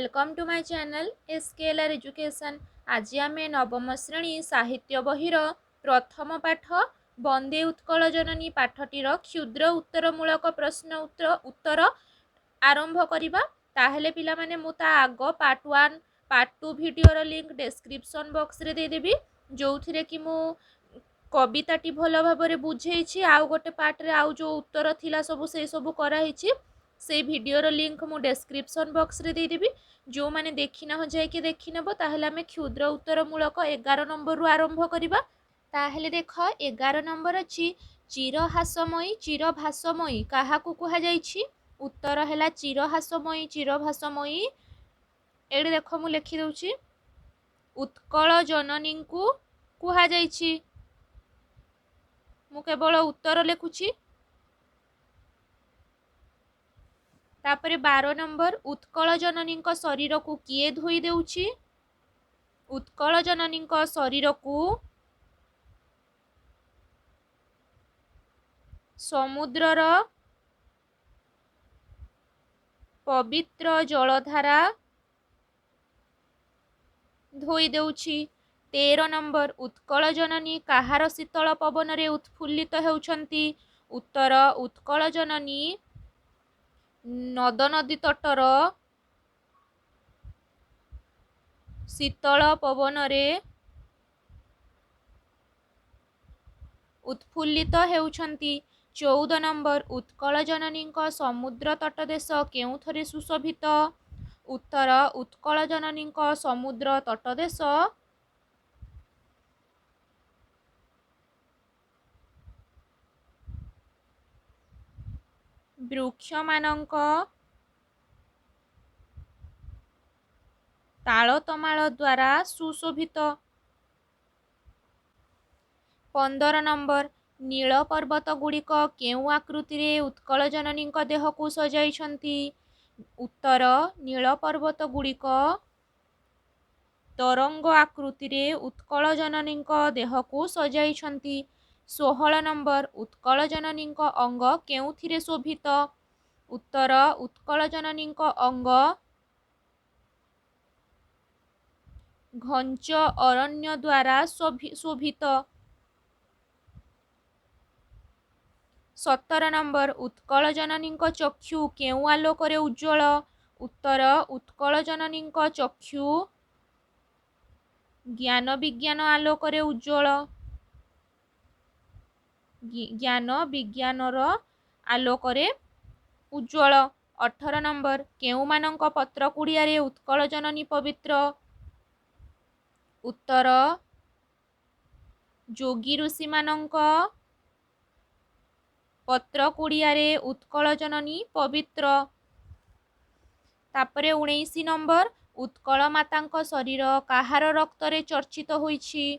Welcome to my channel SKLR education. आज आम नवम श्रेणी साहित्य बहिर प्रथम पाठ वंदे उत्कल जननी पाठटीर क्षुद्र उत्तरमूलक प्रश्न उत्तर आरंभ करवा। ताहेले पिला माने मु ता आग पार्ट 1 पार्ट 2 वीडियोर लिंक डिस्क्रिप्शन बॉक्स रे दे देबी, जो थिरे कि मु कविताटी भल भाव में बुझे आउ गोटे पार्ट रे आउ जो उत्तर थिला सब से सब कराई से वीडियोर लिंक मु डिस्क्रिप्शन बॉक्स रे दे देबी। जो माने देखि न हो जाय कि देखि नबो ताहेले आमे क्षुद्र उत्तरमूलक 11 नंबर रु आरंभ करिबा। ताहेले देख 11 नंबर अछि चिरहासमयी चिरभासमयी काहाकू कुहा जायछि। उत्तर हैला चिरहासमयी चिरभासमयी। एडी देख मु लिखि दउछि उत्कल जननी को कुहा जायछि। मु केवल उत्तर लिखुछि। तापरे 12 नंबर उत्कल जननी शरीर को किए धोई देउछि। उत्कल जननी शरीर को समुद्रर पवित्र जलधारा धोई देउछि। 13 नंबर उत्कल जननी काहार शीतल पवन रे उत्फुल्लित हेउछंती। उत्तर उत्कल जननी नद नदी तटर शीतल पवन रे उत्फुल्लित हेउछंती। 14 नंबर उत्कल जननी समुद्र तटदेश केउथरे सुशोभित। उत्तर उत्कल जननी समुद्र तटदेश वृक्ष मानक तालतमाल द्वारा सुशोभित। 15 नंबर नील पर्वत गुड़िक केउ आकृति रे उत्कल जननी देह को सजाइछंती। उत्तर नील पर्वत गुड़िक तरंग आकृति रे उत्कल जननी देह को सजाइछंती। 16 नंबर उत्कल जननी अंग केउथिरे शोभित। उत्तर उत्कल जननी अंग घंच अरण्य द्वारा शोभित। 17 नंबर उत्कल जननी चक्षु केउ आलोक उज्ज्वल। उत्तर उत्कल जननी चक्षु ज्ञान विज्ञान आलोक उज्ज्वल। ज्ञान विज्ञानर आलोक उज्ज्वल। 18 नंबर केउ मानक पत्र कुड़िया रे उत्कल जननी पवित्र। उत्तर जोगी ऋषि मानक पत्र कुड़िया रे उत्कल जननी पवित्र। तापरे 19 नंबर उत्कल मातांक शरीर काहार रक्त रे चर्चित होईछि।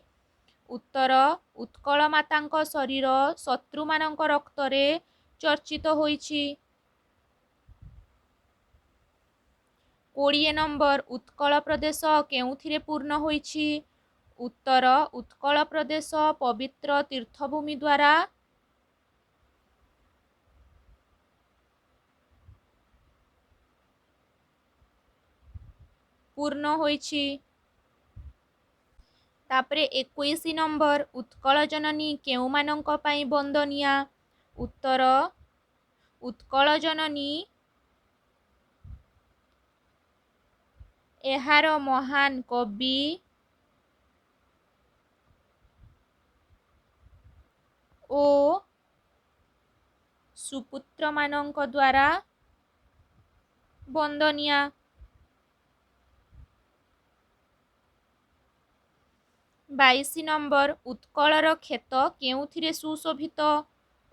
उत्तर उत्कल मातांक शरीर शत्रु मानक रक्त रे चर्चित होईछि। 20 नंबर उत्कल प्रदेश केउथिरे पूर्ण होईछि। उत्तर उत्कल प्रदेश पवित्र तीर्थभूमि द्वारा पूर्ण होईछि। तापरे 21 नंबर उत्कल जननी केउ मानक पई वंदनिया। उत्तर उत्कल जननी एहार महान कवि ओ सुपुत्र मानक द्वारा वंदनिया। 22 नंबर उत्कलर क्षेत केउथिरे सुशोभित।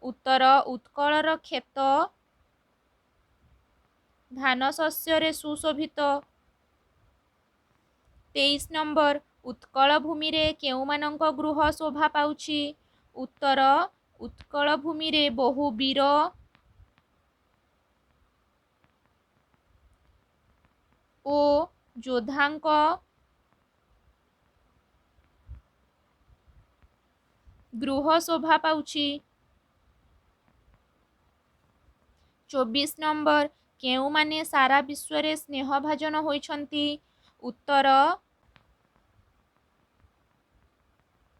उत्तर उत्कलर क्षेत धान शस्य रे सुशोभित। 23 नंबर उत्कल भूमि रे केउ मानक गृह शोभा पाउछि। उत्तर उत्कल भूमि रे बहु वीर ओ योद्धांक गृह शोभा पाउछि। 24 नंबर କେଉଁମାନେ ସାରା ବିଶ୍ୱରେ ସ୍ନେହଭାଜନ ହୋଇଛନ୍ତି? ଉତ୍ତର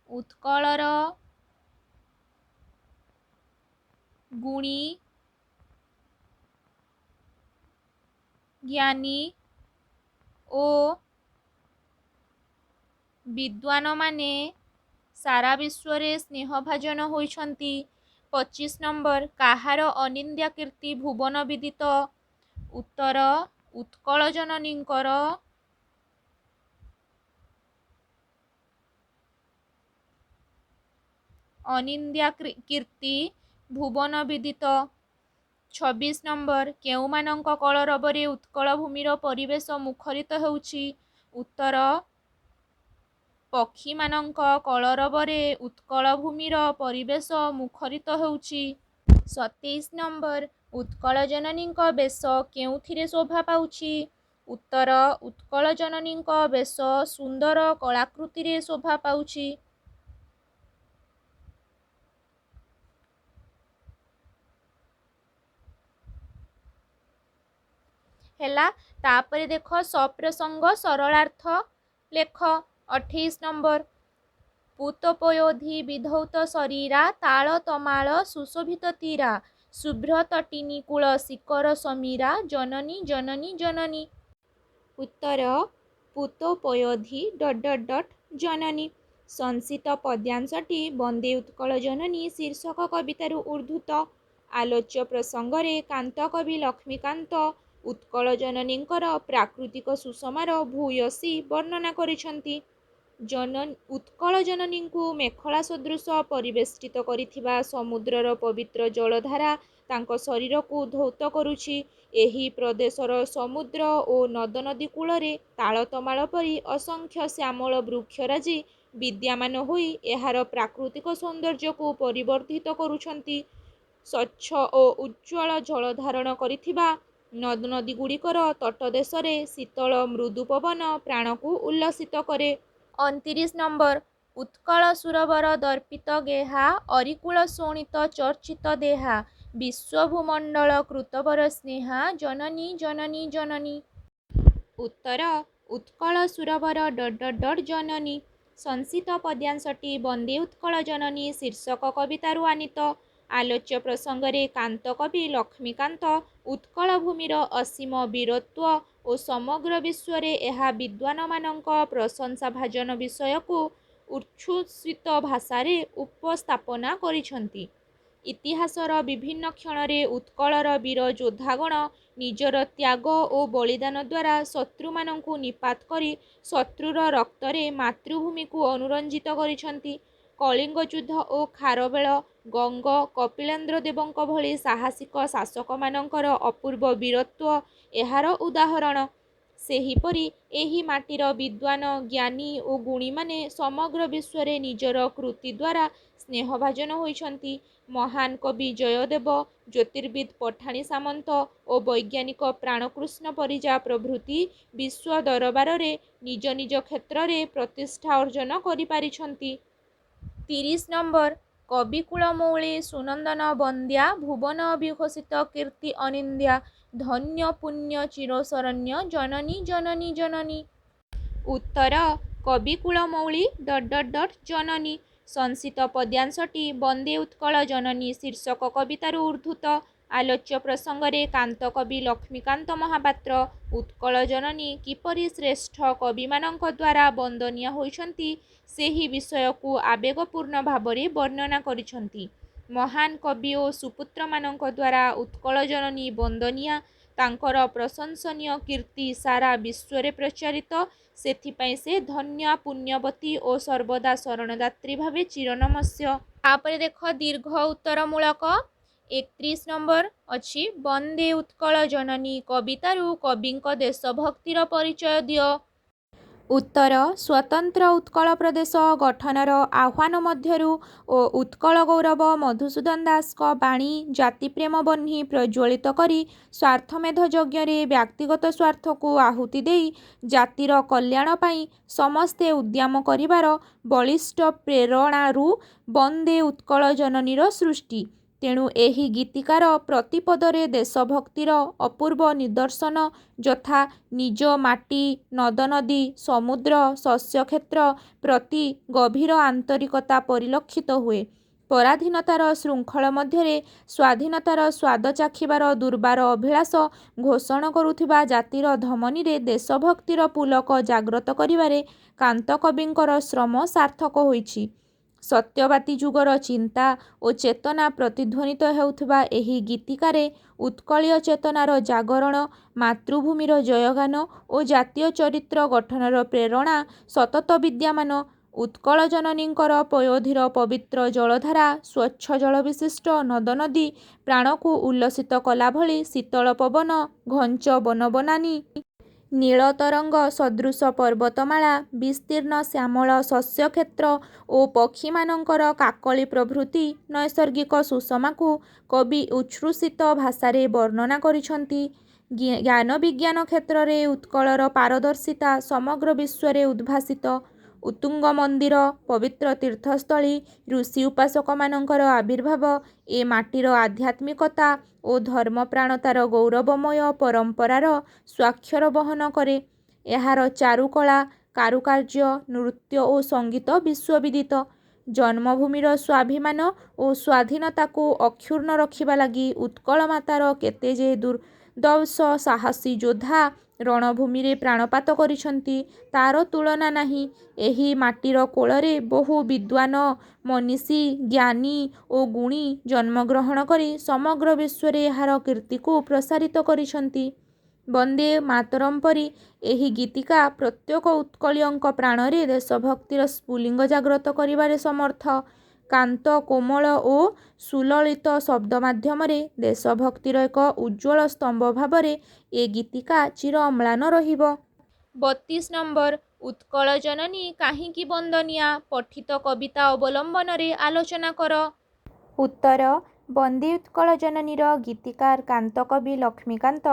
ଉତ୍କଳର ଗୁଣୀ, ଜ୍ଞାନୀ ଓ ବିଦ୍ୱାନମାନେ ସାରା ବିଶ୍ୱରେ ସ୍ନେହଭାଜନ ହୋଇଛନ୍ତି। 25 ନମ୍ବର କାହାର ଅନିନ୍ଦ୍ୟା କୀର୍ତ୍ତି ଭୁବନ ବିଦିତ? ଉତ୍ତର ଉତ୍କଳ ଜନନୀଙ୍କର। ଅନିନ୍ଦ୍ୟା କୀର୍ତ୍ତି ଭୁବନ ବିଦିତ। 26 ନମ୍ବର କେଉଁମାନଙ୍କ କଳରବରେ ଉତ୍କଳ ଭୂମିର ପରିବେଶ ମୁଖରିତ ହେଉଛି? ଉତ୍ତର ପକ୍ଷୀମାନଙ୍କ କଳରବରେ ଉତ୍କଳ ଭୂମିର ପରିବେଶ ମୁଖରିତ ହେଉଛି। 27 ନମ୍ବର ଉତ୍କଳ ଜନନୀଙ୍କ ବେଶ କେଉଁଥିରେ ଶୋଭା ପାଉଛି? ଉତ୍ତର ଉତ୍କଳ ଜନନୀଙ୍କ ବେଶ ସୁନ୍ଦର କଳାକୃତିରେ ଶୋଭା ପାଉଛି। ହେଲା, ତାପରେ ଦେଖ ସପ୍ରସଙ୍ଗ ସରଳାର୍ଥ ଲେଖ। 28 ନମ୍ବର ପୂତୋପୟୋଧି ବିଧୌତ ଶରୀରା ତାଳ ତମାଳ ସୁଶୋଭିତ ତୀରା ଶୁଭ୍ର ତଟିନୀ କୂଳ ଶିକର ସମୀରା ଜନନୀ ଜନନୀ ଜନନୀ। ଉତ୍ତର ପୂତୋପୟୋଧି ଜନନୀ। ସଂସିତ ପଦ୍ୟାଂଶଟି ବନ୍ଦେ ଉତ୍କଳ ଜନନୀ ଶୀର୍ଷକ କବିତାରୁ ଉଦ୍ଧୃତ। ଆଲୋଚ୍ୟ ପ୍ରସଙ୍ଗରେ କାନ୍ତକବି ଲକ୍ଷ୍ମୀକାନ୍ତ ଉତ୍କଳ ଜନନୀଙ୍କର ପ୍ରାକୃତିକ ସୁଷମାର ଭୂୟସୀ ବର୍ଣ୍ଣନା କରିଛନ୍ତି। ଉତ୍କଳ ଜନନୀଙ୍କୁ ମେଖଳା ସଦୃଶ ପରିବେଷ୍ଟିତ କରିଥିବା ସମୁଦ୍ରର ପବିତ୍ର ଜଳଧାରା ତାଙ୍କ ଶରୀରକୁ ଧୌତ କରୁଛି। ଏହି ପ୍ରଦେଶର ସମୁଦ୍ର ଓ ନଦନଦୀ କୂଳରେ ତାଳତମାଳ ପରି ଅସଂଖ୍ୟ ଶ୍ୟାମଳ ବୃକ୍ଷରାଜି ବିଦ୍ୟମାନ ହୋଇ ଏହାର ପ୍ରାକୃତିକ ସୌନ୍ଦର୍ଯ୍ୟକୁ ପରିବର୍ଦ୍ଧିତ କରୁଛନ୍ତି। ସ୍ୱଚ୍ଛ ଓ ଉଜ୍ଜ୍ୱଳ ଜଳ ଧାରଣ କରିଥିବା ନଦନଦୀଗୁଡ଼ିକର ତଟଦେଶରେ ଶୀତଳ ମୃଦୁ ପବନ ପ୍ରାଣକୁ ଉଲ୍ଲସିତ କରେ। 29 ନମ୍ବର ଉତ୍କଳ ସୁରବର ଦର୍ପିତ ଗେହା ଅରିକୁଳ ଶୋଣିତ ଚର୍ଚ୍ଚିତ ଦେହା ବିଶ୍ୱଭୂମଣ୍ଡଳ କୃତବର ସ୍ନେହା ଜନନୀ ଜନନୀ ଜନନୀ। ଉତ୍ତର ଉତ୍କଳ ସୁରବର ଜନନୀ। ସଂସିତ ପଦ୍ୟାଂଶଟି ବନ୍ଦେ ଉତ୍କଳ ଜନନୀ ଶୀର୍ଷକ କବିତାରୁ ଆନୀତ। ଆଲୋଚ୍ୟ ପ୍ରସଙ୍ଗରେ କାନ୍ତକବି ଲକ୍ଷ୍ମୀକାନ୍ତ ଉତ୍କଳ ଭୂମିର ଅସୀମ ବୀରତ୍ୱ ଓ ସମଗ୍ର ବିଶ୍ୱରେ ଏହା ବିଦ୍ୱାନମାନଙ୍କ ପ୍ରଶଂସାଭାଜନ ବିଷୟକୁ ଉଚ୍ଛ୍ୱସିତ ଭାଷାରେ ଉପସ୍ଥାପନା କରିଛନ୍ତି। ଇତିହାସର ବିଭିନ୍ନ କ୍ଷଣରେ ଉତ୍କଳର ବୀର ଯୋଦ୍ଧାଗଣ ନିଜର ତ୍ୟାଗ ଓ ବଳିଦାନ ଦ୍ୱାରା ଶତ୍ରୁମାନଙ୍କୁ ନିପାତ କରି ଶତ୍ରୁର ରକ୍ତରେ ମାତୃଭୂମିକୁ ଅନୁରଞ୍ଜିତ କରିଛନ୍ତି। କଳିଙ୍ଗ ଯୁଦ୍ଧ ଓ ଖାରବେଳ ଗଙ୍ଗ କପିଳେନ୍ଦ୍ର ଦେବଙ୍କ ଭଳି ସାହସିକ ଶାସକମାନଙ୍କର ଅପୂର୍ବ ବୀରତ୍ୱ ଏହାର ଉଦାହରଣ। ସେହିପରି ଏହି ମାଟିର ବିଦ୍ୱାନ ଜ୍ଞାନୀ ଓ ଗୁଣୀମାନେ ସମଗ୍ର ବିଶ୍ୱରେ ନିଜର କୃତି ଦ୍ୱାରା ସ୍ନେହଭାଜନ ହୋଇଛନ୍ତି। ମହାନ କବି ଜୟଦେବ ଜ୍ୟୋତିର୍ବିଦ ପଠାଣି ସାମନ୍ତ ଓ ବୈଜ୍ଞାନିକ ପ୍ରାଣକୃଷ୍ଣ ପରିଜା ପ୍ରଭୃତି ବିଶ୍ୱ ଦରବାରରେ ନିଜ ନିଜ କ୍ଷେତ୍ରରେ ପ୍ରତିଷ୍ଠା ଅର୍ଜନ କରିପାରିଛନ୍ତି। 30 ନମ୍ବର କବିକୁଳମୌଳି ସୁନନ୍ଦନ ବନ୍ଦ୍ୟା ଭୁବନ ବିଘୋଷିତ କୀର୍ତ୍ତି ଅନିନ୍ଦ୍ୟା ଧନ୍ୟ ପୁଣ୍ୟ ଚିରଶରଣ୍ୟ ଜନନୀ ଜନନୀ ଜନନୀ। ଉତ୍ତର କବିକୁଳମୌଳି ଜନନୀ। ସଂସିତ ପଦ୍ୟାଂଶଟି ବନ୍ଦେ ଉତ୍କଳ ଜନନୀ ଶୀର୍ଷକ କବିତାରୁ ଉଦ୍ଧୃତ। ଆଲୋଚ୍ୟ ପ୍ରସଙ୍ଗରେ କାନ୍ତକବି ଲକ୍ଷ୍ମୀକାନ୍ତ ମହାପାତ୍ର ଉତ୍କଳ ଜନନୀ କିପରି ଶ୍ରେଷ୍ଠ କବିମାନଙ୍କ ଦ୍ୱାରା ବନ୍ଦନୀୟା ହୋଇଛନ୍ତି ସେହି ବିଷୟକୁ ଆବେଗପୂର୍ଣ୍ଣ ଭାବରେ ବର୍ଣ୍ଣନା କରିଛନ୍ତି। ମହାନ କବି ଓ ସୁପୁତ୍ରମାନଙ୍କ ଦ୍ୱାରା ଉତ୍କଳ ଜନନୀ ବନ୍ଦନୀୟା। ତାଙ୍କର ପ୍ରଶଂସନୀୟ କୀର୍ତ୍ତି ସାରା ବିଶ୍ୱରେ ପ୍ରଚାରିତ। ସେଥିପାଇଁ ସେ ଧନ୍ୟା ପୁଣ୍ୟବତୀ ଓ ସର୍ବଦା ଶରଣଦାତ୍ରୀ ଭାବେ ଚିରନମସ୍ୟ। ତାପରେ ଦେଖ ଦୀର୍ଘ ଉତ୍ତରମୂଳକ। 31 ନମ୍ବର ଅଛି ବନ୍ଦେ ଉତ୍କଳ ଜନନୀ କବିତାରୁ କବିଙ୍କ ଦେଶଭକ୍ତିର ପରିଚୟ ଦିଅ। ଉତ୍ତର ସ୍ୱତନ୍ତ୍ର ଉତ୍କଳ ପ୍ରଦେଶ ଗଠନର ଆହ୍ୱାନ ମଧ୍ୟରୁ ଓ ଉତ୍କଳ ଗୌରବ ମଧୁସୂଦନ ଦାସଙ୍କ ବାଣୀ ଜାତିପ୍ରେମ ବହ୍ନି ପ୍ରଜ୍ୱଳିତ କରି ସ୍ୱାର୍ଥମେଧ ଯଜ୍ଞରେ ବ୍ୟକ୍ତିଗତ ସ୍ୱାର୍ଥକୁ ଆହୁତି ଦେଇ ଜାତିର କଲ୍ୟାଣ ପାଇଁ ସମସ୍ତେ ଉଦ୍ୟମ କରିବାର ବଳିଷ୍ଠ ପ୍ରେରଣାରୁ ବନ୍ଦେ ଉତ୍କଳ ଜନନୀର ସୃଷ୍ଟି। ତେଣୁ ଏହି ଗୀତିକାର ପ୍ରତିପଦରେ ଦେଶଭକ୍ତିର ଅପୂର୍ବ ନିଦର୍ଶନ ଯଥା ନିଜ ମାଟି, ନଦନଦୀ, ସମୁଦ୍ର, ଶସ୍ୟକ୍ଷେତ୍ର ପ୍ରତି ଗଭୀର ଆନ୍ତରିକତା ପରିଲକ୍ଷିତ ହୁଏ। ପରାଧୀନତାର ଶୃଙ୍ଖଳ ମଧ୍ୟରେ ସ୍ୱାଧୀନତାର ସ୍ୱାଦ ଚାଖିବାର ଦୁର୍ବାର ଅଭିଳାଷ ଘୋଷଣ କରୁଥିବା ଜାତିର ଧମନୀରେ ଦେଶଭକ୍ତିର ପୁଲକ ଜାଗ୍ରତ କରିବାରେ କାନ୍ତକବିଙ୍କର ଶ୍ରମ ସାର୍ଥକ ହୋଇଛି। ସତ୍ୟବାଦୀ ଯୁଗର ଚିନ୍ତା ଓ ଚେତନା ପ୍ରତିଧ୍ୱନିତ ହେଉଥିବା ଏହି ଗୀତିକାରେ ଉତ୍କଳୀୟ ଚେତନାର ଜାଗରଣ, ମାତୃଭୂମିର ଜୟଗାନ ଓ ଜାତୀୟ ଚରିତ୍ର ଗଠନର ପ୍ରେରଣା ସତତ ବିଦ୍ୟମାନ। ଉତ୍କଳ ଜନନୀଙ୍କର ପୟୋଧିର ପବିତ୍ର ଜଳଧାରା, ସ୍ୱଚ୍ଛ ଜଳବିଶିଷ୍ଟ ନଦନଦୀ ପ୍ରାଣକୁ ଉଲ୍ଲସିତ କଲାଭଳି ଶୀତଳ ପବନ, ଘଞ୍ଚ ବନବନାନୀ, ନୀଳ ତରଙ୍ଗ ସଦୃଶ ପର୍ବତମାଳା, ବିସ୍ତୀର୍ଣ୍ଣ ଶ୍ୟାମଳ ଶସ୍ୟକ୍ଷେତ୍ର ଓ ପକ୍ଷୀମାନଙ୍କର କାକଳି ପ୍ରଭୃତି ନୈସର୍ଗିକ ସୁଷମାକୁ କବି ଉଚ୍ଛ୍ୱସିତ ଭାଷାରେ ବର୍ଣ୍ଣନା କରିଛନ୍ତି। ଜ୍ଞାନ ବିଜ୍ଞାନ କ୍ଷେତ୍ରରେ ଉତ୍କଳର ପାରଦର୍ଶିତା ସମଗ୍ର ବିଶ୍ୱରେ ଉଦ୍ଭାସିତ। ଉତ୍ତୁଙ୍ଗ ମନ୍ଦିର, ପବିତ୍ର ତୀର୍ଥସ୍ଥଳୀ, ଋଷି ଉପାସକମାନଙ୍କର ଆବିର୍ଭାବ ଏ ମାଟିର ଆଧ୍ୟାତ୍ମିକତା ଓ ଧର୍ମପ୍ରାଣତାର ଗୌରବମୟ ପରମ୍ପରାର ସ୍ୱାକ୍ଷର ବହନ କରେ। ଏହାର ଚାରୁକଳା, କାରୁକାର୍ଯ୍ୟ, ନୃତ୍ୟ ଓ ସଙ୍ଗୀତ ବିଶ୍ୱବିଦିତ। ଜନ୍ମଭୂମିର ସ୍ୱାଭିମାନ ଓ ସ୍ୱାଧୀନତାକୁ ଅକ୍ଷୁଣ୍ଣ ରଖିବା ଲାଗି ଉତ୍କଳ ମାତାର କେତେ ଯେ ଦୁର୍ଦ୍ଧର୍ଷ ସାହସୀ ଯୋଦ୍ଧା ରଣଭୂମିରେ ପ୍ରାଣପାତ କରିଛନ୍ତି, ତା'ର ତୁଳନା ନାହିଁ। ଏହି ମାଟିର କୋଳରେ ବହୁ ବିଦ୍ୱାନ, ମନୀଷୀ, ଜ୍ଞାନୀ ଓ ଗୁଣୀ ଜନ୍ମଗ୍ରହଣ କରି ସମଗ୍ର ବିଶ୍ୱରେ ଏହାର କୀର୍ତ୍ତିକୁ ପ୍ରସାରିତ କରିଛନ୍ତି। ବନ୍ଦେ ମାତରମ୍ ପରି ଏହି ଗୀତିକା ପ୍ରତ୍ୟେକ ଉତ୍କଳୀୟଙ୍କ ପ୍ରାଣରେ ଦେଶଭକ୍ତିର ସ୍ଫୁଲିଙ୍ଗ ଜାଗ୍ରତ କରିବାରେ ସମର୍ଥ। କାନ୍ତ, କୋମଳ ଓ ସୁଲଳିତ ଶବ୍ଦ ମାଧ୍ୟମରେ ଦେଶଭକ୍ତିର ଏକ ଉଜ୍ଜ୍ୱଳ ସ୍ତମ୍ଭ ଭାବରେ ଏ ଗୀତିକା ଚିର ଅମ୍ଳାନ ରହିବ। 32 ନମ୍ବର। ଉତ୍କଳ ଜନନୀ କାହିଁକି ବନ୍ଦନିଆ? ପଠିତ କବିତା ଅବଲମ୍ବନରେ ଆଲୋଚନା କର। ଉତ୍ତର: ବନ୍ଦେ ଉତ୍କଳ ଜନନୀର ଗୀତିକାର କାନ୍ତକବି ଲକ୍ଷ୍ମୀକାନ୍ତ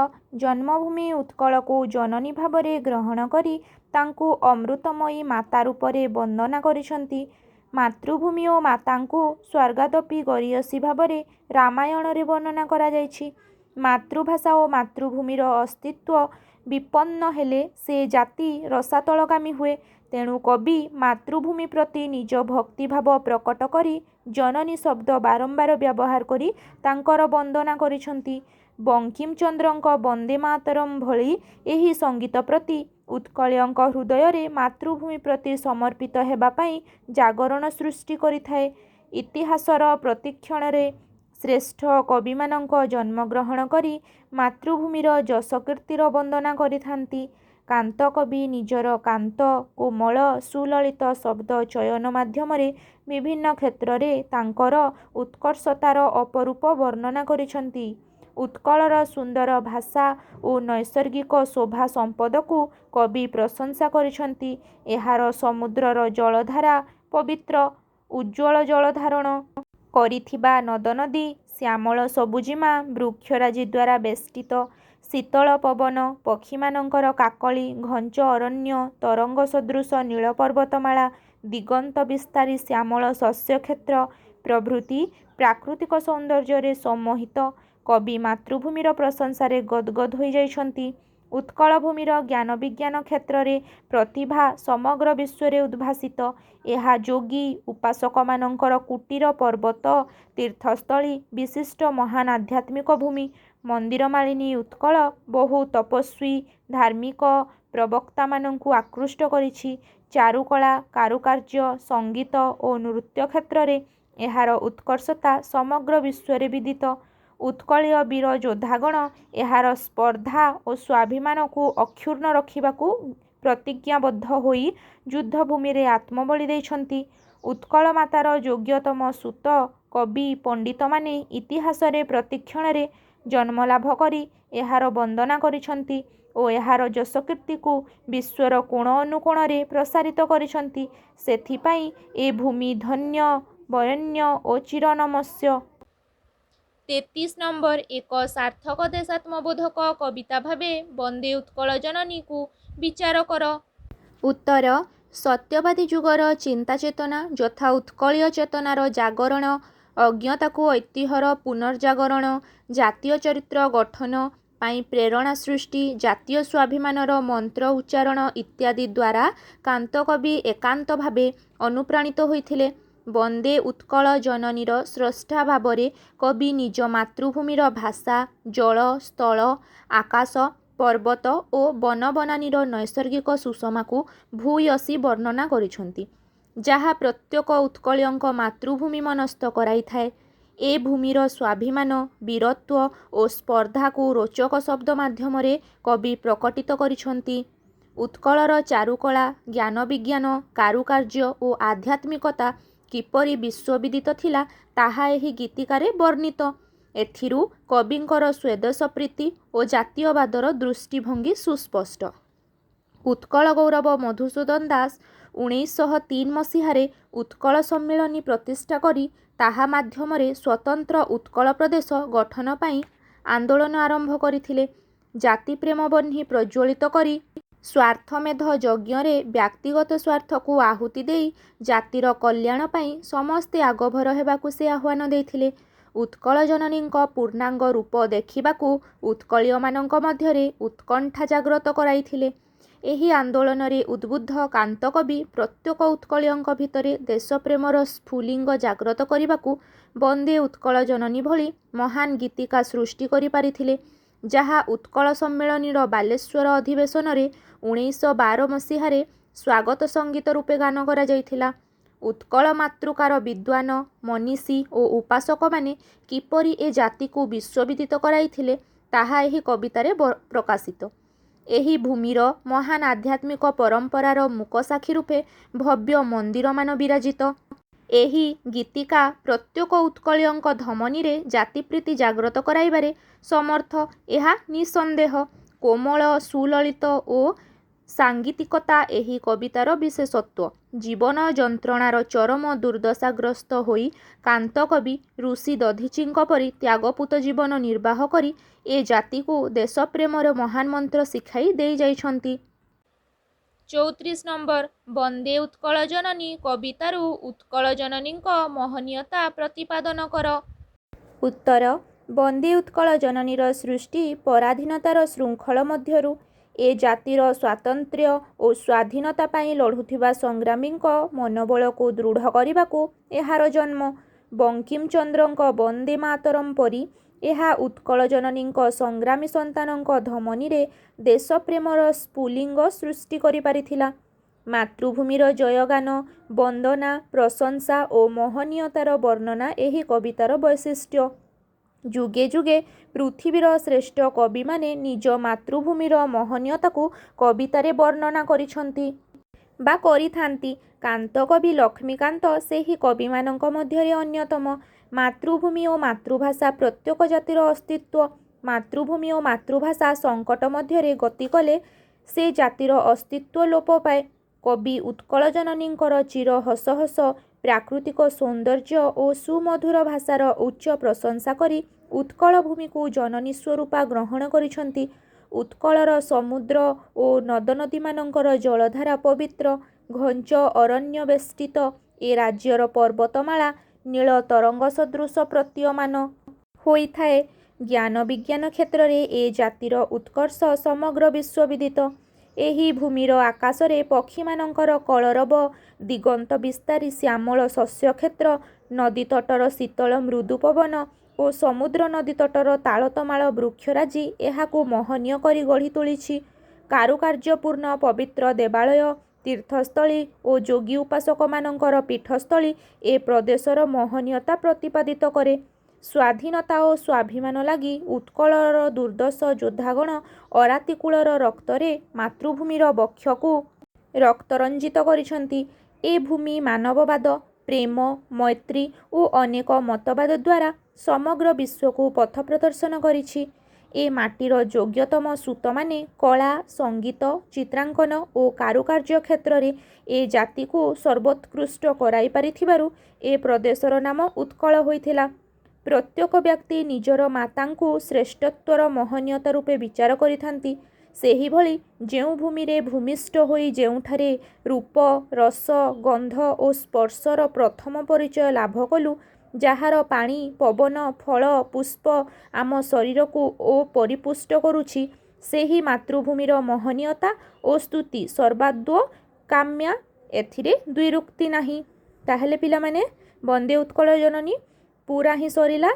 ଜନ୍ମଭୂମି ଉତ୍କଳକୁ ଜନନୀ ଭାବରେ ଗ୍ରହଣ କରି ତାଙ୍କୁ ଅମୃତମୟୀ ମାତା ରୂପରେ ବନ୍ଦନା କରିଛନ୍ତି। ମାତୃଭୂମି ଓ ମାତାଙ୍କୁ ସ୍ୱର୍ଗାଦପି ଗରୀୟସୀ ଭାବରେ ରାମାୟଣରେ ବର୍ଣ୍ଣନା କରାଯାଇଛି। ମାତୃଭାଷା ଓ ମାତୃଭୂମିର ଅସ୍ତିତ୍ୱ ବିପନ୍ନ ହେଲେ ସେ ଜାତି ରସାତଳଗାମୀ ହୁଏ। ତେଣୁ କବି ମାତୃଭୂମି ପ୍ରତି ନିଜ ଭକ୍ତିଭାବ ପ୍ରକଟ କରି ଜନନୀ ଶବ୍ଦ ବାରମ୍ବାର ବ୍ୟବହାର କରି ତାଙ୍କର ବନ୍ଦନା କରିଛନ୍ତି। ବଙ୍କିମଚନ୍ଦ୍ରଙ୍କ ବନ୍ଦେ ମାତରମ୍ ଭଳି ଏହି ସଙ୍ଗୀତ ପ୍ରତି ଉତ୍କଳୀୟଙ୍କ ହୃଦୟରେ ମାତୃଭୂମି ପ୍ରତି ସମର୍ପିତ ହେବା ପାଇଁ ଜାଗରଣ ସୃଷ୍ଟି କରିଥାଏ। ଇତିହାସର ପ୍ରତିକ୍ଷଣରେ ଶ୍ରେଷ୍ଠ କବିମାନଙ୍କ ଜନ୍ମଗ୍ରହଣ କରି ମାତୃଭୂମିର ଯଶକୀର୍ତ୍ତିର ବନ୍ଦନା କରିଥାନ୍ତି। କାନ୍ତକବି ନିଜର କାନ୍ତ, କୋମଳ, ସୁଲଳିତ ଶବ୍ଦ ଚୟନ ମାଧ୍ୟମରେ ବିଭିନ୍ନ କ୍ଷେତ୍ରରେ ତାଙ୍କର ଉତ୍କର୍ଷତାର ଅପରୂପ ବର୍ଣ୍ଣନା କରିଛନ୍ତି। ଉତ୍କଳର ସୁନ୍ଦର ଭାଷା ଓ ନୈସର୍ଗିକ ଶୋଭା ସମ୍ପଦକୁ କବି ପ୍ରଶଂସା କରିଛନ୍ତି। ଏହାର ସମୁଦ୍ରର ଜଳଧାରା ପବିତ୍ର, ଉଜ୍ଜ୍ୱଳ ଜଳ ଧାରଣ କରିଥିବା ନଦନଦୀ, ଶ୍ୟାମଳ ସବୁଜିମା ବୃକ୍ଷରାଜି ଦ୍ୱାରା ବେଷ୍ଟିତ, ଶୀତଳ ପବନ, ପକ୍ଷୀମାନଙ୍କର କାକଳି, ଘଞ୍ଚ ଅରଣ୍ୟ, ତରଙ୍ଗ ସଦୃଶ ନୀଳ ପର୍ବତମାଳା, ଦିଗନ୍ତ ବିସ୍ତାରୀ ଶ୍ୟାମଳ ଶସ୍ୟକ୍ଷେତ୍ର ପ୍ରଭୃତି ପ୍ରାକୃତିକ ସୌନ୍ଦର୍ଯ୍ୟରେ ସମ୍ମୋହିତ କବି ମାତୃଭୂମିର ପ୍ରଶଂସାରେ ଗଦଗଦ ହୋଇଯାଇଛନ୍ତି। ଉତ୍କଳ ଭୂମିର ଜ୍ଞାନ ବିଜ୍ଞାନ କ୍ଷେତ୍ରରେ ପ୍ରତିଭା ସମଗ୍ର ବିଶ୍ୱରେ ଉଦ୍ଭାସିତ। ଏହା ଯୋଗୀ ଉପାସକମାନଙ୍କର କୁଟୀର, ପର୍ବତ, ତୀର୍ଥସ୍ଥଳୀ ବିଶିଷ୍ଟ ମହାନ୍ ଆଧ୍ୟାତ୍ମିକ ଭୂମି। ମନ୍ଦିରମାଳିନୀ ଉତ୍କଳ ବହୁ ତପସ୍ୱୀ, ଧାର୍ମିକ ପ୍ରବକ୍ତାମାନଙ୍କୁ ଆକୃଷ୍ଟ କରିଛି। ଚାରୁକଳା, କାରୁକାର୍ଯ୍ୟ, ସଙ୍ଗୀତ ଓ ନୃତ୍ୟ କ୍ଷେତ୍ରରେ ଏହାର ଉତ୍କର୍ଷତା ସମଗ୍ର ବିଶ୍ୱରେ ବିଦିତ। ଉତ୍କଳୀୟ ବୀର ଯୋଦ୍ଧାଗଣ ଏହାର ସ୍ପର୍ଦ୍ଧା ଓ ସ୍ୱାଭିମାନକୁ ଅକ୍ଷୁଣ୍ଣ ରଖିବାକୁ ପ୍ରତିଜ୍ଞାବଦ୍ଧ ହୋଇ ଯୁଦ୍ଧଭୂମିରେ ଆତ୍ମବଳି ଦେଇଛନ୍ତି। ଉତ୍କଳ ମାତାର ଯୋଗ୍ୟତମ ସୂତ, କବି, ପଣ୍ଡିତମାନେ ଇତିହାସରେ ପ୍ରତିକ୍ଷଣରେ ଜନ୍ମଲାଭ କରି ଏହାର ବନ୍ଦନା କରିଛନ୍ତି ଓ ଏହାର ଯଶକୀର୍ତ୍ତିକୁ ବିଶ୍ୱର କୋଣ ଅନୁକୋଣରେ ପ୍ରସାରିତ କରିଛନ୍ତି। ସେଥିପାଇଁ ଏ ଭୂମି ଧନ୍ୟ, ବରେଣ୍ୟ ଓ ଚିରନମସ୍ୟ। 33 ନମ୍ବର। ଏକ ସାର୍ଥକ ଦେଶାତ୍ମବୋଧକ କବିତା ଭାବେ ବନ୍ଦେ ଉତ୍କଳ ଜନନୀକୁ ବିଚାର କର। ଉତ୍ତର: ସତ୍ୟବାଦୀ ଯୁଗର ଚିନ୍ତା ଚେତନା ଯଥା ଉତ୍କଳୀୟ ଚେତନାର ଜାଗରଣ, ଅଜ୍ଞତାକୁ ଐତିହ୍ୟର ପୁନର୍ଜାଗରଣ, ଜାତୀୟ ଚରିତ୍ର ଗଠନ ପାଇଁ ପ୍ରେରଣା ସୃଷ୍ଟି, ଜାତୀୟ ସ୍ୱାଭିମାନର ମନ୍ତ୍ର ଉଚ୍ଚାରଣ ଇତ୍ୟାଦି ଦ୍ୱାରା କାନ୍ତକବି ଏକାନ୍ତ ଭାବେ ଅନୁପ୍ରାଣିତ ହୋଇଥିଲେ। ବନ୍ଦେ ଉତ୍କଳ ଜନନୀର ସ୍ରଷ୍ଟା ଭାବରେ କବି ନିଜ ମାତୃଭୂମିର ଭାଷା, ଜଳ, ସ୍ଥଳ, ଆକାଶ, ପର୍ବତ ଓ ବନବନାନୀର ନୈସର୍ଗିକ ସୁଷମାକୁ ଭୂୟସୀ ବର୍ଣ୍ଣନା କରିଛନ୍ତି, ଯାହା ପ୍ରତ୍ୟେକ ଉତ୍କଳୀୟଙ୍କ ମାତୃଭୂମି ମନସ୍ଥ କରାଇଥାଏ। ଏ ଭୂମିର ସ୍ୱାଭିମାନ, ବୀରତ୍ୱ ଓ ସ୍ପର୍ଦ୍ଧାକୁ ରୋଚକ ଶବ୍ଦ ମାଧ୍ୟମରେ କବି ପ୍ରକଟିତ କରିଛନ୍ତି। ଉତ୍କଳର ଚାରୁକଳା, ଜ୍ଞାନବିଜ୍ଞାନ, କାରୁକାର୍ଯ୍ୟ ଓ ଆଧ୍ୟାତ୍ମିକତା କିପରି ବିଶ୍ୱବିଦିତ ଥିଲା ତାହା ଏହି ଗୀତିକାରେ ବର୍ଣ୍ଣିତ। ଏଥିରୁ କବିଙ୍କର ସ୍ୱଦେଶ ପ୍ରୀତି ଓ ଜାତୀୟବାଦର ଦୃଷ୍ଟିଭଙ୍ଗୀ ସୁସ୍ପଷ୍ଟ। ଉତ୍କଳ ଗୌରବ ମଧୁସୂଦନ ଦାସ 1903 ମସିହାରେ ଉତ୍କଳ ସମ୍ମିଳନୀ ପ୍ରତିଷ୍ଠା କରି ତାହା ମାଧ୍ୟମରେ ସ୍ୱତନ୍ତ୍ର ଉତ୍କଳ ପ୍ରଦେଶ ଗଠନ ପାଇଁ ଆନ୍ଦୋଳନ ଆରମ୍ଭ କରିଥିଲେ। ଜାତିପ୍ରେମ ବହ୍ନି ପ୍ରଜ୍ୱଳିତ କରି ସ୍ୱାର୍ଥମେଧ ଯଜ୍ଞରେ ବ୍ୟକ୍ତିଗତ ସ୍ୱାର୍ଥକୁ ଆହୁତି ଦେଇ ଜାତିର କଲ୍ୟାଣ ପାଇଁ ସମସ୍ତେ ଆଗଭର ହେବାକୁ ସେ ଆହ୍ୱାନ ଦେଇଥିଲେ। ଉତ୍କଳ ଜନନୀଙ୍କ ପୂର୍ଣ୍ଣାଙ୍ଗ ରୂପ ଦେଖିବାକୁ ଉତ୍କଳୀୟମାନଙ୍କ ମଧ୍ୟରେ ଉତ୍କଣ୍ଠା ଜାଗ୍ରତ କରାଇଥିଲେ। ଏହି ଆନ୍ଦୋଳନରେ ଉଦ୍ବୁଦ୍ଧ କାନ୍ତକବି ପ୍ରତ୍ୟେକ ଉତ୍କଳୀୟଙ୍କ ଭିତରେ ଦେଶପ୍ରେମର ସ୍ଫୁଲିଙ୍ଗ ଜାଗ୍ରତ କରିବାକୁ ବନ୍ଦେ ଉତ୍କଳ ଜନନୀ ଭଳି ମହାନ ଗୀତିକା ସୃଷ୍ଟି କରିପାରିଥିଲେ, ଯାହା ଉତ୍କଳ ସମ୍ମିଳନୀର ବାଲେଶ୍ୱର ଅଧିବେଶନରେ 1912 ମସିହାରେ ସ୍ୱାଗତ ସଙ୍ଗୀତ ରୂପେ ଗାନ କରାଯାଇଥିଲା। ଉତ୍କଳ ମାତୃକାର ବିଦ୍ୱାନ, ମନୀଷୀ ଓ ଉପାସକମାନେ କିପରି ଏ ଜାତିକୁ ବିଶ୍ୱବିଦିତ କରାଇଥିଲେ ତାହା ଏହି କବିତାରେ ପ୍ରକାଶିତ। ଏହି ଭୂମିର ମହାନ ଆଧ୍ୟାତ୍ମିକ ପରମ୍ପରାର ମୂକସାକ୍ଷୀ ରୂପେ ଭବ୍ୟ ମନ୍ଦିରମାନ ବିରାଜିତ। ଏହି ଗୀତିକା ପ୍ରତ୍ୟେକ ଉତ୍କଳୀୟଙ୍କ ଧମନୀରେ ଜାତିପ୍ରୀତି ଜାଗ୍ରତ କରାଇବାରେ ସମର୍ଥ, ଏହା ନିଃସନ୍ଦେହ। କୋମଳ, ସୁଲଳିତ ଓ ସାଙ୍ଗୀତିକତା ଏହି କବିତାର ବିଶେଷତ୍ୱ। ଜୀବନ ଯନ୍ତ୍ରଣାର ଚରମ ଦୁର୍ଦ୍ଦଶାଗ୍ରସ୍ତ ହୋଇ କାନ୍ତକବି ଋଷି ଦଧିଚିଙ୍କ ପରି ତ୍ୟାଗପୂତ ଜୀବନ ନିର୍ବାହ କରି ଏ ଜାତିକୁ ଦେଶପ୍ରେମର ମହାନ ମନ୍ତ୍ର ଶିଖାଇ ଦେଇ ଯାଇଛନ୍ତି। 34 ନମ୍ବର ବନ୍ଦେ ଉତ୍କଳ ଜନନୀ କବିତାରୁ ଉତ୍କଳ ଜନନୀଙ୍କ ମହନୀୟତା ପ୍ରତିପାଦନ କର। ଉତ୍ତର: ବନ୍ଦେ ଉତ୍କଳ ଜନନୀର ସୃଷ୍ଟି ପରାଧୀନତାର ଶୃଙ୍ଖଳ ମଧ୍ୟରୁ ଏ ଜାତିର ସ୍ୱାତନ୍ତ୍ର୍ୟ ଓ ସ୍ୱାଧୀନତା ପାଇଁ ଲଢ଼ୁଥିବା ସଂଗ୍ରାମୀଙ୍କ ମନୋବଳକୁ ଦୃଢ଼ କରିବାକୁ ଏହାର ଜନ୍ମ। ବଙ୍କିମଚନ୍ଦ୍ରଙ୍କ ବନ୍ଦେ ମାତରମ୍ ପରି ଏହା ଉତ୍କଳ ଜନନୀଙ୍କ ସଂଗ୍ରାମୀ ସନ୍ତାନଙ୍କ ଧମନୀରେ ଦେଶପ୍ରେମର ସ୍ଫୁଲିଙ୍ଗ ସୃଷ୍ଟି କରିପାରିଥିଲା। ମାତୃଭୂମିର ଜୟଗାନ, ବନ୍ଦନା, ପ୍ରଶଂସା ଓ ମହନୀୟତାର ବର୍ଣ୍ଣନା ଏହି କବିତାର ବୈଶିଷ୍ଟ୍ୟ। ଯୁଗେ ଯୁଗେ ପୃଥିବୀର ଶ୍ରେଷ୍ଠ କବିମାନେ ନିଜ ମାତୃଭୂମିର ମହନୀୟତାକୁ କବିତାରେ ବର୍ଣ୍ଣନା କରିଛନ୍ତି ବା କରିଥାନ୍ତି। କାନ୍ତକବି ଲକ୍ଷ୍ମୀକାନ୍ତ ସେହି କବିମାନଙ୍କ ମଧ୍ୟରେ ଅନ୍ୟତମ। ମାତୃଭୂମି ଓ ମାତୃଭାଷା ପ୍ରତ୍ୟେକ ଜାତିର ଅସ୍ତିତ୍ୱ। ମାତୃଭୂମି ଓ ମାତୃଭାଷା ସଙ୍କଟ ମଧ୍ୟରେ ଗତି କଲେ ସେ ଜାତିର ଅସ୍ତିତ୍ୱ ଲୋପ ପାଏ। କବି ଉତ୍କଳ ଜନନୀଙ୍କର ଚିର ହସ ହସ, ପ୍ରାକୃତିକ ସୌନ୍ଦର୍ଯ୍ୟ ଓ ସୁମଧୁର ଭାଷାର ଉଚ୍ଚ ପ୍ରଶଂସା କରି ଉତ୍କଳ ଭୂମିକୁ ଜନନୀ ସ୍ୱରୂପା ଗ୍ରହଣ କରିଛନ୍ତି। ଉତ୍କଳର ସମୁଦ୍ର ଓ ନଦନଦୀମାନଙ୍କର ଜଳଧାରା ପବିତ୍ର। ଘଞ୍ଚ ଅରଣ୍ୟ ବେଷ୍ଟିତ ଏ ରାଜ୍ୟର ପର୍ବତମାଳା ନୀଳ ତରଙ୍ଗ ସଦୃଶ ପ୍ରତୀୟମାନ ହୋଇଥାଏ। ଜ୍ଞାନ ବିଜ୍ଞାନ କ୍ଷେତ୍ରରେ ଏ ଜାତିର ଉତ୍କର୍ଷ ସମଗ୍ର ବିଶ୍ୱବିଦିତ। ଏହି ଭୂମିର ଆକାଶରେ ପକ୍ଷୀମାନଙ୍କର କଳରବ, ଦିଗନ୍ତ ବିସ୍ତାରୀ ଶ୍ୟାମଳ ଶସ୍ୟକ୍ଷେତ୍ର, ନଦୀତଟର ଶୀତଳ ମୃଦୁ ପବନ ଓ ସମୁଦ୍ର ନଦୀତଟର ତାଳତମାଳ ବୃକ୍ଷରାଜି ଏହାକୁ ମହନୀୟ କରି ଗଢ଼ି ତୋଳିଛି। କାରୁକାର୍ଯ୍ୟପୂର୍ଣ୍ଣ ପବିତ୍ର ଦେବାଳୟ, ତୀର୍ଥସ୍ଥଳୀ ଓ ଯୋଗୀ ଉପାସକମାନଙ୍କର ପୀଠସ୍ଥଳୀ ଏ ପ୍ରଦେଶର ମହନୀୟତା ପ୍ରତିପାଦିତ କରେ। ସ୍ୱାଧୀନତା ଓ ସ୍ୱାଭିମାନ ଲାଗି ଉତ୍କଳର ଦୁର୍ଦ୍ଧର୍ଷ ଯୋଦ୍ଧାଗଣ ଅରାତିକୂଳର ରକ୍ତରେ ମାତୃଭୂମିର ବକ୍ଷକୁ ରକ୍ତରଞ୍ଜିତ କରିଛନ୍ତି। ଏ ଭୂମି ମାନବବାଦ, ପ୍ରେମ, ମୈତ୍ରୀ ଓ ଅନେକ ମତବାଦ ଦ୍ୱାରା ସମଗ୍ର ବିଶ୍ୱକୁ ପଥ ପ୍ରଦର୍ଶନ କରିଛି। ଏ ମାଟିର ଯୋଗ୍ୟତମ ସୂତମାନେ କଳା, ସଙ୍ଗୀତ, ଚିତ୍ରାଙ୍କନ ଓ କାରୁକାର୍ଯ୍ୟ କ୍ଷେତ୍ରରେ ଏ ଜାତିକୁ ସର୍ବୋତ୍କୃଷ୍ଟ କରାଇ ପାରିଥିବାରୁ ଏ ପ୍ରଦେଶର ନାମ ଉତ୍କଳ ହୋଇଥିଲା। ପ୍ରତ୍ୟେକ ବ୍ୟକ୍ତି ନିଜର ମାତାଙ୍କୁ ଶ୍ରେଷ୍ଠତ୍ୱର ମହନୀୟତା ରୂପେ ବିଚାର କରିଥାନ୍ତି। ସେହିଭଳି ଯେଉଁ ଭୂମିରେ ଭୂମିଷ୍ଠ ହୋଇ ଯେଉଁଠାରେ ରୂପ, ରସ, ଗନ୍ଧ ଓ ସ୍ପର୍ଶର ପ୍ରଥମ ପରିଚୟ ଲାଭ କଲୁ, ଯାହାର ପାଣି ପବନ ଫଳ ପୁଷ୍ପ ଆମ ଶରୀରକୁ ଓ ପରିପୁଷ୍ଟ କରୁଛି, ସେହି ମାତୃଭୂମିର ମହନୀୟତା ଓ ସ୍ତୁତି ସର୍ବାଦ୍ୱ କାମ୍ୟା। ଏଥିରେ ଦ୍ୱିରୁକ୍ତି ନାହିଁ। ତାହେଲେ ପିଲାମାନେ ବନ୍ଦେ ଉତ୍କଳ ଜନନୀ ପୁରା ହିଁ ସରିଲା।